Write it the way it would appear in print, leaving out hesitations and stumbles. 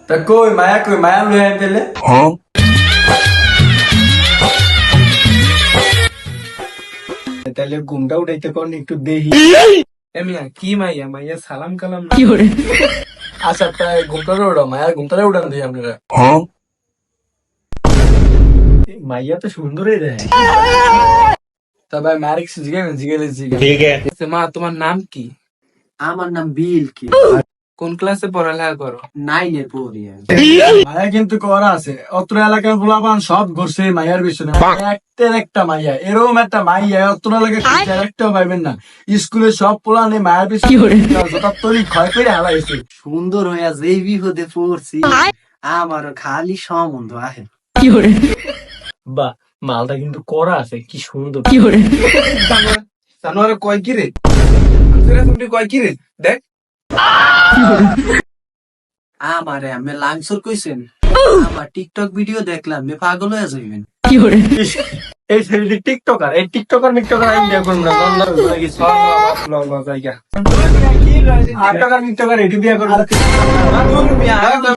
তা কই মায়া লয়ে আন তাহলে। তাহলে ঘুমটা উঠাইতে কোন একটু দেখি। এমিয়া কি মাইয়া মাইয়া সালাম কালাম না। আচ্ছা তাই ঘুমটারে উঠাও, মায়ার ঘুমটারে উঠান দিই আপনারা। মাইয়া তো সুন্দরই দেয়। তা ভাই মায়ের কিছু জিজ্ঞাসা মা তোমার নাম কি? আমার নাম বিল কি কোন ক্লাসে পড়ালেখা করো? 9 এ পড়ি আমি। মায়া কিন্তু করা আছে, অত্র এলাকার পোলাপান সব ঘুরছে মাইয়ার পিছনে। একটা মাইয়া, এরকম একটা মাইয়া অত্র এলাকায় একটাও পাইবেন না। স্কুলে সব পোলা নেই মায়ের পিছনে তৈরি ক্ষয় করে হালাইছে। সুন্দর হইয়া যেই বিপদে পড়ছি আমারও খালি সম্বন্ধ আহে। বা মালটা কিন্তু করা আছে, কি সুন্দর। জানোয়ারে কয় কি রে? তুমি কয় কি রে? দেখ আমারে আমি লাংসর কইছেন, আমার টিকটক ভিডিও দেখলাম মে পাগল হয়ে যাইবেন। এই ছেলেটি টিকটকার, এই টিকটকার ইন্ডিয়া করুন না। জায়গা 8 টাকার টিকটকার এটি বিয়া করবো।